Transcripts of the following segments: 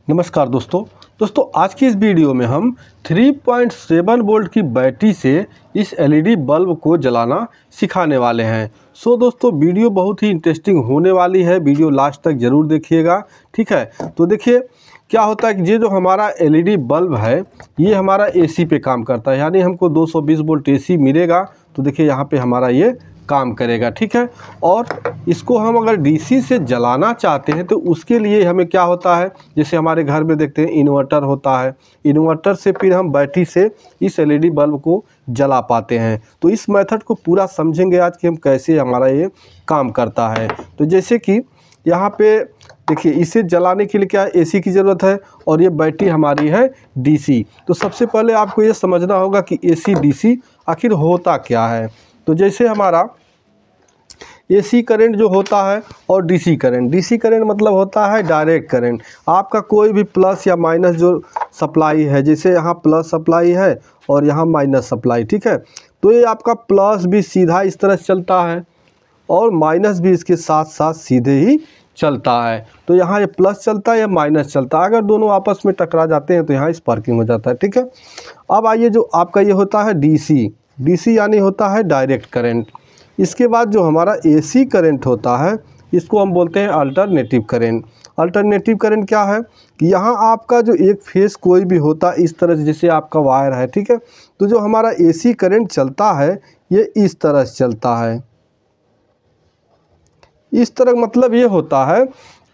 नमस्कार दोस्तों आज की इस वीडियो में हम 3.7 वोल्ट की बैटरी से इस एलईडी बल्ब को जलाना सिखाने वाले हैं। दोस्तों वीडियो बहुत ही इंटरेस्टिंग होने वाली है, वीडियो लास्ट तक ज़रूर देखिएगा। ठीक है, तो देखिए क्या होता है कि ये जो हमारा एलईडी बल्ब है ये हमारा एसी पे काम करता है, यानी हमको 220 वोल्ट एसी मिलेगा। तो देखिए यहाँ पे हमारा ये काम करेगा। ठीक है, और इसको हम अगर डीसी से जलाना चाहते हैं तो उसके लिए हमें क्या होता है, जैसे हमारे घर में देखते हैं इन्वर्टर होता है, इन्वर्टर से फिर हम बैटरी से इस एलईडी बल्ब को जला पाते हैं। तो इस मेथड को पूरा समझेंगे आज कि हम कैसे हमारा ये काम करता है। तो जैसे कि यहाँ पे देखिए इसे जलाने के लिए क्या एसी की ज़रूरत है और ये बैटरी हमारी है डीसी। तो सबसे पहले आपको ये समझना होगा कि एसी डीसी आखिर होता क्या है। तो जैसे हमारा एसी करंट जो होता है और डीसी करंट मतलब होता है डायरेक्ट करंट। आपका कोई भी प्लस या माइनस जो सप्लाई है, जैसे यहाँ प्लस सप्लाई है और यहाँ माइनस सप्लाई। ठीक है, तो ये आपका प्लस भी सीधा इस तरह चलता है और माइनस भी इसके साथ साथ सीधे ही चलता है। तो यहाँ ये प्लस चलता है या माइनस चलता है, अगर दोनों आपस में टकरा जाते हैं तो यहाँ स्पार्किंग हो जाता है। ठीक है, अब आइए जो आपका ये होता है डीसी यानी होता है डायरेक्ट करंट। इसके बाद जो हमारा एसी करंट होता है इसको हम बोलते हैं अल्टरनेटिव करंट। अल्टरनेटिव करंट क्या है कि यहाँ आपका जो एक फेस कोई भी होता है इस तरह से, जैसे आपका वायर है। ठीक है, तो जो हमारा एसी करंट चलता है ये इस तरह से चलता है, इस तरह। मतलब ये होता है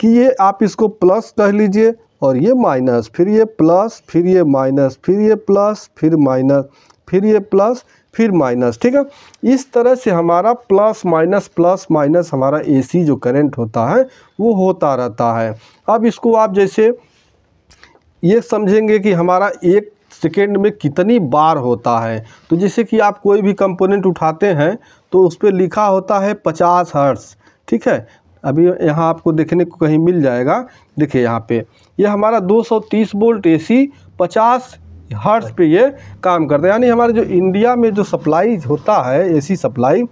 कि ये आप इसको प्लस कह लीजिए और ये माइनस, फिर ये प्लस, फिर ये माइनस, फिर ये प्लस, फिर माइनस, फिर ये प्लस, फिर माइनस। ठीक है, इस तरह से हमारा प्लस माइनस हमारा एसी जो करंट होता है वो होता रहता है। अब इसको आप जैसे ये समझेंगे कि हमारा एक सेकेंड में कितनी बार होता है। तो जैसे कि आप कोई भी कंपोनेंट उठाते हैं तो उस पर लिखा होता है 50 हर्ट्ज़। ठीक है, अभी यहाँ आपको देखने को कहीं मिल जाएगा। देखिए यहाँ पे ये हमारा 230 वोल्ट एसी 50 हर्ट्ज़ पे ये काम करता है, यानी हमारे जो इंडिया में जो सप्लाई होता है एसी सप्लाई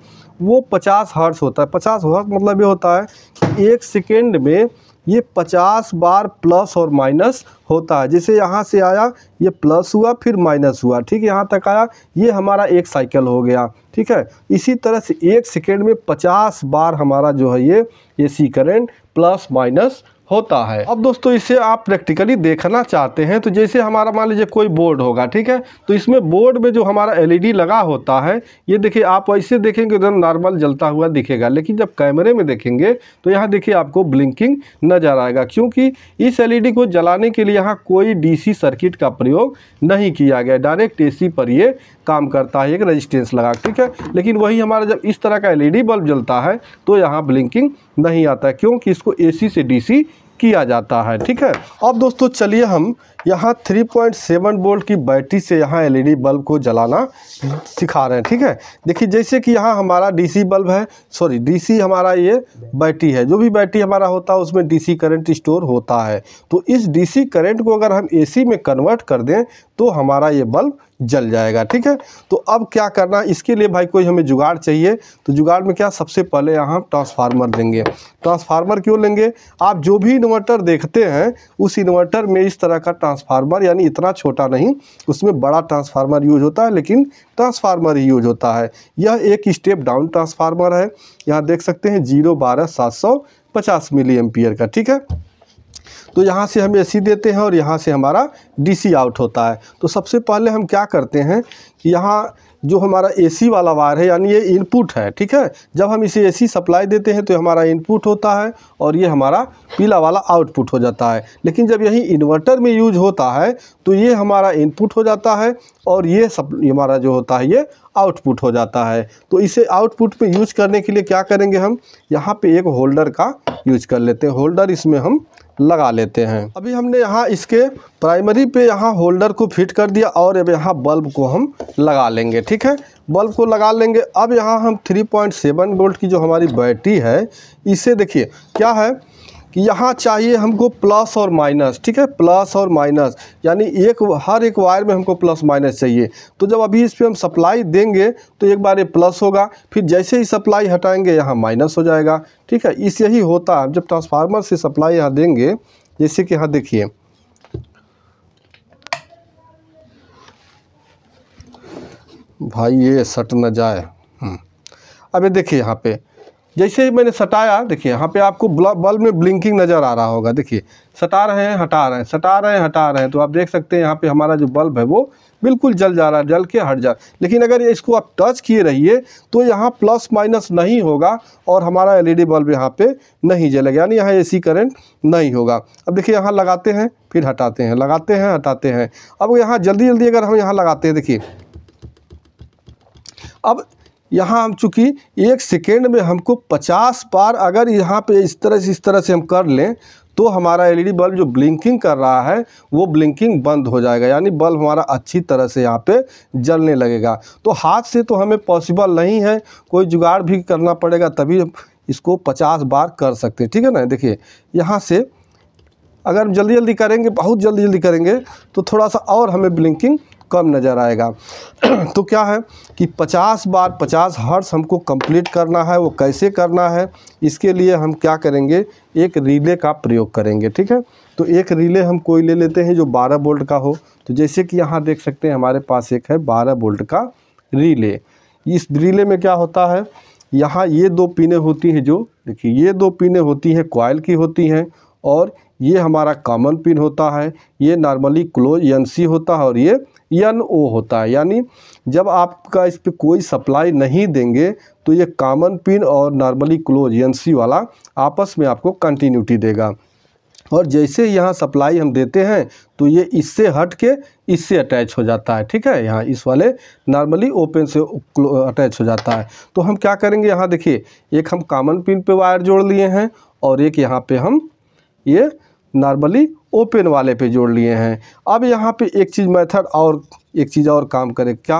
वो 50 हर्ट्ज़ होता है। 50 हर्ट्ज़ मतलब ये होता है कि एक सेकेंड में ये 50 बार प्लस और माइनस होता है। जैसे यहाँ से आया ये प्लस हुआ फिर माइनस हुआ, ठीक है, यहाँ तक आया, ये हमारा एक साइकिल हो गया। ठीक है, इसी तरह से एक सेकेंड में 50 बार हमारा जो है ये एसी करंट प्लस माइनस होता है। अब दोस्तों इसे आप प्रैक्टिकली देखना चाहते हैं तो जैसे हमारा मान लीजिए कोई बोर्ड होगा। ठीक है, तो इसमें बोर्ड में जो हमारा एलईडी लगा होता है ये देखिए आप ऐसे देखेंगे तो नॉर्मल जलता हुआ दिखेगा, लेकिन जब कैमरे में देखेंगे तो यहाँ देखिए आपको ब्लिंकिंग नजर आएगा, क्योंकि इस एलईडी को जलाने के लिए यहाँ कोई डीसी सर्किट का प्रयोग नहीं किया गया, डायरेक्ट एसी पर ये काम करता है एक रेजिस्टेंस लगा। ठीक है, लेकिन वही हमारा जब इस तरह का एलईडी बल्ब जलता है तो यहाँ ब्लिंकिंग नहीं आता है, क्योंकि इसको एसी से डीसी किया जाता है। ठीक है, अब दोस्तों चलिए हम यहाँ 3.7 वोल्ट की बैटरी से यहाँ एलईडी बल्ब को जलाना सिखा रहे हैं। ठीक है, देखिए जैसे कि यहाँ हमारा डीसी बल्ब है, सॉरी डीसी हमारा ये बैटरी है, जो भी बैटरी हमारा होता है उसमें डीसी करंट स्टोर होता है। तो इस डीसी करंट को अगर हम एसी में कन्वर्ट कर दें तो हमारा ये बल्ब जल जाएगा। ठीक है, तो अब क्या करना, इसके लिए भाई कोई हमें जुगाड़ चाहिए। तो जुगाड़ में क्या, सबसे पहले यहाँ ट्रांसफार्मर लेंगे। ट्रांसफार्मर क्यों लेंगे, आप जो भी इन्वर्टर देखते हैं उस इन्वर्टर में इस तरह का ट्रांसफार्मर, यानी इतना छोटा नहीं, उसमें बड़ा ट्रांसफार्मर यूज होता है, लेकिन ट्रांसफार्मर ही यूज होता है। यह एक स्टेप डाउन ट्रांसफार्मर है, यहाँ देख सकते हैं 012-750 मिली एम्पियर का। ठीक है, तो यहाँ से हम एसी देते हैं और यहाँ से हमारा डीसी आउट होता है। तो सबसे पहले हम क्या करते हैं कि यहाँ जो हमारा एसी वाला वायर है, यानी ये इनपुट है। ठीक है, जब हम इसे एसी सप्लाई देते हैं तो हमारा इनपुट होता है और ये हमारा पीला वाला आउटपुट हो जाता है। लेकिन जब यही इन्वर्टर में यूज होता है तो ये हमारा इनपुट हो जाता है और ये हमारा जो होता है ये आउटपुट हो जाता है। तो इसे आउटपुट में यूज करने के लिए क्या करेंगे, हम यहाँ पे एक होल्डर का यूज कर लेते हैं। होल्डर इसमें हम लगा लेते हैं। अभी हमने यहाँ इसके प्राइमरी पे यहाँ होल्डर को फिट कर दिया और अब यहाँ बल्ब को हम लगा लेंगे। ठीक है, बल्ब को लगा लेंगे। अब यहाँ हम 3.7 वोल्ट की जो हमारी बैटरी है इसे देखिए क्या है कि यहाँ चाहिए हमको प्लस और माइनस। ठीक है, प्लस और माइनस, यानी हर एक वायर में हमको प्लस माइनस चाहिए। तो जब अभी इस पर हम सप्लाई देंगे तो एक बार ये प्लस होगा, फिर जैसे ही सप्लाई हटाएंगे यहाँ माइनस हो जाएगा। ठीक है, इस यही होता है जब ट्रांसफार्मर से सप्लाई यहाँ देंगे। जैसे कि यहाँ देखिए भाई ये सट न जाए। अब ये देखिए यहाँ पे जैसे ही मैंने सटाया, देखिए यहाँ पे आपको बल्ब में ब्लिंकिंग नज़र आ रहा होगा। देखिए सटा रहे हैं, हटा रहे हैं, सटा रहे हैं, हटा रहे हैं, तो आप देख सकते हैं यहाँ पे हमारा जो बल्ब है वो बिल्कुल जल जा रहा है, जल के हट जा। लेकिन अगर ये इसको आप टच किए रहिए तो यहाँ प्लस माइनस नहीं होगा और हमारा एलईडी बल्ब यहाँ पे नहीं जलेगा, यानी यहाँ एसी करंट नहीं होगा। अब देखिए यहाँ लगाते हैं फिर हटाते हैं, लगाते हैं हटाते हैं। अब यहाँ जल्दी जल्दी अगर हम यहाँ लगाते हैं, देखिए अब यहाँ हम चूँकि 1 सेकेंड में हमको 50 बार अगर यहाँ पे इस तरह से हम कर लें तो हमारा एलईडी बल्ब जो ब्लिंकिंग कर रहा है वो ब्लिंकिंग बंद हो जाएगा, यानी बल्ब हमारा अच्छी तरह से यहाँ पे जलने लगेगा। तो हाथ से तो हमें पॉसिबल नहीं है, कोई जुगाड़ भी करना पड़ेगा तभी इसको 50 बार कर सकते हैं, ठीक है ना। देखिए यहाँ से अगर हम जल्दी जल्दी करेंगे, बहुत जल्दी जल्दी करेंगे तो थोड़ा सा और हमें ब्लिंकिंग कम नज़र आएगा। तो क्या है कि 50 बार 50 हर्ट्ज़ हमको कंप्लीट करना है। वो कैसे करना है, इसके लिए हम क्या करेंगे, एक रिले का प्रयोग करेंगे, ठीक है। तो एक रिले हम कोई ले लेते हैं जो 12 वोल्ट का हो। तो जैसे कि यहाँ देख सकते हैं हमारे पास एक है 12 वोल्ट का रिले। इस रिले में क्या होता है, यहाँ ये 2 पिनें होती हैं, जो देखिए ये 2 पिनें होती हैं कॉइल की होती हैं, और ये हमारा कॉमन पिन होता है, ये नॉर्मली क्लोज NC होता है और ये NO होता है। यानी जब आपका इस पे कोई सप्लाई नहीं देंगे तो ये कॉमन पिन और नॉर्मली क्लोज NC वाला आपस में आपको कंटिन्यूटी देगा, और जैसे यहाँ सप्लाई हम देते हैं तो ये इससे हट के इससे अटैच हो जाता है, ठीक है। यहाँ इस वाले नॉर्मली ओपन से अटैच हो जाता है। तो हम क्या करेंगे, यहाँ देखिए एक हम कॉमन पिन पे वायर जोड़ लिए हैं और एक यहाँ पे हम ये नॉर्मली ओपन वाले पे जोड़ लिए हैं। अब यहाँ पे एक चीज़ और काम करे क्या,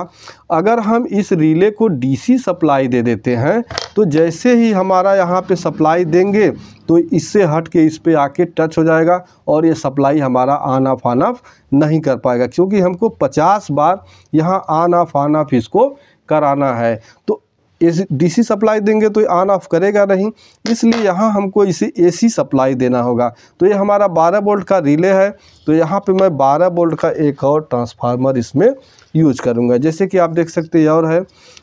अगर हम इस रिले को DC सप्लाई दे देते हैं तो जैसे ही हमारा यहाँ पे सप्लाई देंगे तो इससे हट के इस पे आके टच हो जाएगा और ये सप्लाई हमारा ऑन ऑफ नहीं कर पाएगा, क्योंकि हमको 50 बार यहाँ ऑन ऑफ इसको कराना है। तो DC सप्लाई देंगे तो ये ऑन ऑफ करेगा नहीं, इसलिए यहाँ हमको इसे AC सप्लाई देना होगा। तो ये हमारा 12 वोल्ट का रिले है, तो यहाँ पे मैं 12 वोल्ट का एक और ट्रांसफार्मर इसमें यूज करूँगा। जैसे कि आप देख सकते हैं, और है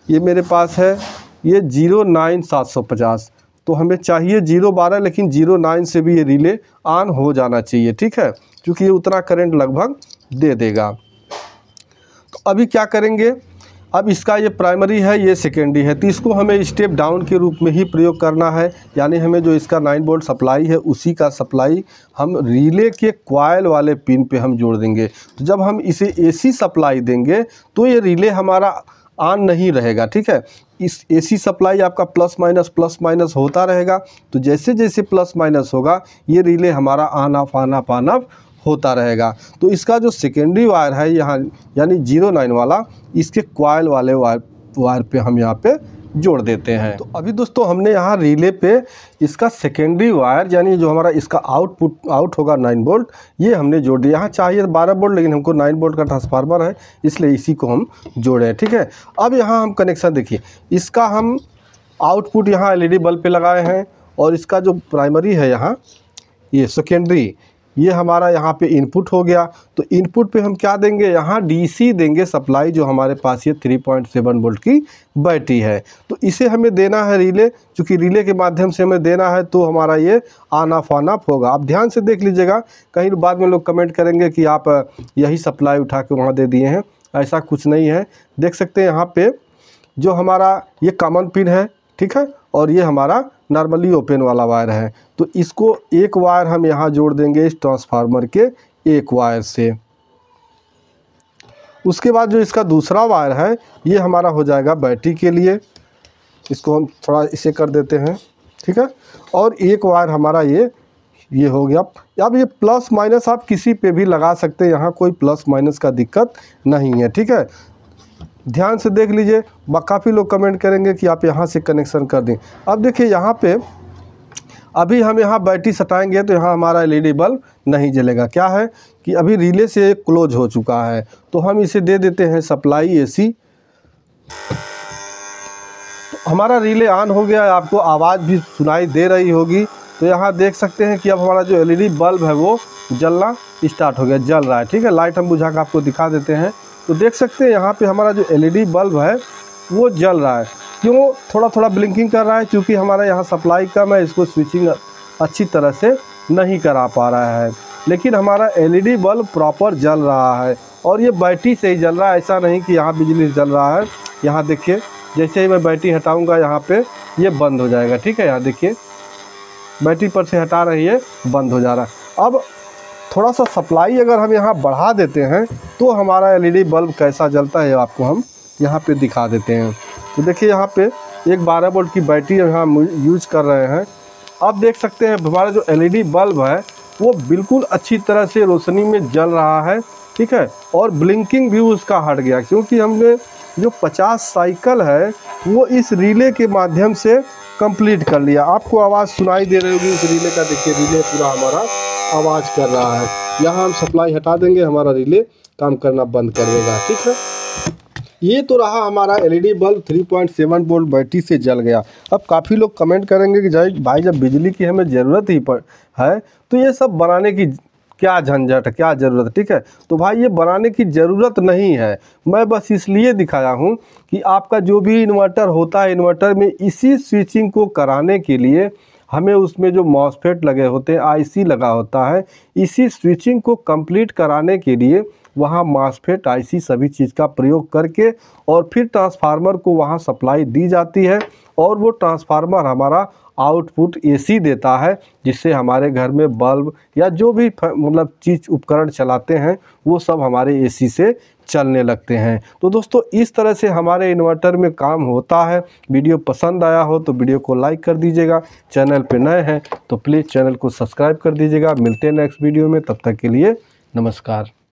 ये मेरे पास है ये 09750, तो हमें चाहिए 012, लेकिन 09 से भी ये रिले ऑन हो जाना चाहिए, ठीक है, क्योंकि ये उतना करंट लगभग दे देगा। तो अभी क्या करेंगे, अब इसका ये प्राइमरी है, ये सेकेंडरी है, तो इसको हमें स्टेप डाउन के रूप में ही प्रयोग करना है। यानी हमें जो इसका 9 वोल्ट सप्लाई है उसी का सप्लाई हम रिले के कॉइल वाले पिन पे हम जोड़ देंगे। तो जब हम इसे AC सप्लाई देंगे तो ये रिले हमारा ऑन नहीं रहेगा, ठीक है। इस AC सप्लाई आपका प्लस माइनस होता रहेगा, तो जैसे जैसे प्लस माइनस होगा ये रिले हमारा ऑन ऑफ होता रहेगा। तो इसका जो सेकेंडरी वायर है यहाँ, यानी 09 वाला, इसके कॉइल वाले वायर पे हम यहाँ पे जोड़ देते हैं। तो अभी दोस्तों हमने यहाँ रिले पे इसका सेकेंडरी वायर, यानी जो हमारा इसका आउट होगा 9 वोल्ट, ये हमने जोड़ दिया। यहाँ चाहिए 12 वोल्ट, लेकिन हमको 9 वोल्ट का ट्रांसफार्मर है, इसलिए इसी को हम जोड़े, ठीक है। अब यहाँ हम कनेक्शन देखिए, इसका हम आउटपुट यहाँ LED बल्ब पे लगाए हैं, और इसका जो प्राइमरी है यहाँ ये सेकेंडरी, ये हमारा यहाँ पे इनपुट हो गया। तो इनपुट पे हम क्या देंगे, यहाँ DC देंगे सप्लाई, जो हमारे पास ये 3.7 वोल्ट की बैटरी है। तो इसे हमें देना है रिले, क्योंकि रिले के माध्यम से हमें देना है तो हमारा ये ऑन ऑफ होगा। आप ध्यान से देख लीजिएगा, कहीं बाद में लोग कमेंट करेंगे कि आप यही सप्लाई उठा के वहाँ दे दिए हैं, ऐसा कुछ नहीं है। देख सकते हैं यहाँ पे जो हमारा ये कॉमन पिन है, ठीक है, और ये हमारा नॉर्मली ओपन वाला वायर है। तो इसको एक वायर हम यहाँ जोड़ देंगे इस ट्रांसफार्मर के एक वायर से। उसके बाद जो इसका दूसरा वायर है ये हमारा हो जाएगा बैटरी के लिए, इसको हम थोड़ा इसे कर देते हैं, ठीक है। और एक वायर हमारा ये हो गया। अब ये प्लस माइनस आप किसी पे भी लगा सकते हैं, यहाँ कोई प्लस माइनस का दिक्कत नहीं है, ठीक है। ध्यान से देख लीजिए, काफ़ी लोग कमेंट करेंगे कि आप यहाँ से कनेक्शन कर दें। अब देखिए यहाँ पे अभी हम यहाँ बैटरी सटाएंगे तो यहाँ हमारा LED बल्ब नहीं जलेगा। क्या है कि अभी रिले से क्लोज हो चुका है, तो हम इसे दे देते हैं सप्लाई AC। तो हमारा रिले ऑन हो गया है, आपको आवाज़ भी सुनाई दे रही होगी। तो यहाँ देख सकते हैं कि अब हमारा जो LED बल्ब है वो जलना स्टार्ट हो गया, जल रहा है, ठीक है। लाइट हम बुझा कर आपको दिखा देते हैं। तो देख सकते हैं यहाँ पे हमारा जो एलईडी बल्ब है वो जल रहा है। क्यों थोड़ा थोड़ा ब्लिंकिंग कर रहा है? क्योंकि हमारा यहाँ सप्लाई कम है, इसको स्विचिंग अच्छी तरह से नहीं करा पा रहा है। लेकिन हमारा एलईडी बल्ब प्रॉपर जल रहा है और ये बैटरी से ही जल रहा है, ऐसा नहीं कि यहाँ बिजली जल रहा है। यहाँ देखिए, जैसे ही मैं बैटरी हटाऊँगा यहाँ पे ये बंद हो जाएगा। ठीक है, यहाँ देखिए बैटरी पर से हटा रही है, बंद हो जा रहा है। अब थोड़ा सा सप्लाई अगर हम यहाँ बढ़ा देते हैं तो हमारा एलईडी बल्ब कैसा जलता है आपको हम यहाँ पे दिखा देते हैं। तो देखिए यहाँ पे एक 12 वोल्ट की बैटरी यहाँ यूज कर रहे हैं। अब देख सकते हैं हमारा जो एलईडी बल्ब है वो बिल्कुल अच्छी तरह से रोशनी में जल रहा है। ठीक है, और ब्लिंकिंग भी उसका हट गया, क्योंकि हमने जो 50 साइकिल है वो इस रिले के माध्यम से कंप्लीट कर लिया। आपको आवाज़ सुनाई दे रही होगी इस रिले का। देखिए रिले पूरा हमारा आवाज़ कर रहा है। यहाँ हम सप्लाई हटा देंगे, हमारा रिले काम करना बंद कर देगा। ठीक है, ये तो रहा हमारा एलईडी बल्ब 3.7 वोल्ट बैटरी से जल गया। अब काफ़ी लोग कमेंट करेंगे कि भाई जब बिजली की हमें ज़रूरत ही है तो ये सब बनाने की क्या झंझट है, क्या ज़रूरत है? ठीक है, तो भाई ये बनाने की ज़रूरत नहीं है। मैं बस इसलिए दिखाया हूँ कि आपका जो भी इन्वर्टर होता है, इन्वर्टर में इसी स्विचिंग को कराने के लिए हमें उसमें जो मॉसफेट लगे होते हैं, आईसी लगा होता है, इसी स्विचिंग को कंप्लीट कराने के लिए वहाँ मॉसफेट आईसी सभी चीज़ का प्रयोग करके और फिर ट्रांसफार्मर को वहाँ सप्लाई दी जाती है और वो ट्रांसफार्मर हमारा आउटपुट एसी देता है, जिससे हमारे घर में बल्ब या जो भी मतलब चीज़ उपकरण चलाते हैं वो सब हमारे एसी से चलने लगते हैं। तो दोस्तों इस तरह से हमारे इन्वर्टर में काम होता है। वीडियो पसंद आया हो तो वीडियो को लाइक कर दीजिएगा। चैनल पे नए हैं तो प्लीज़ चैनल को सब्सक्राइब कर दीजिएगा। मिलते हैं नेक्स्ट वीडियो में, तब तक के लिए नमस्कार।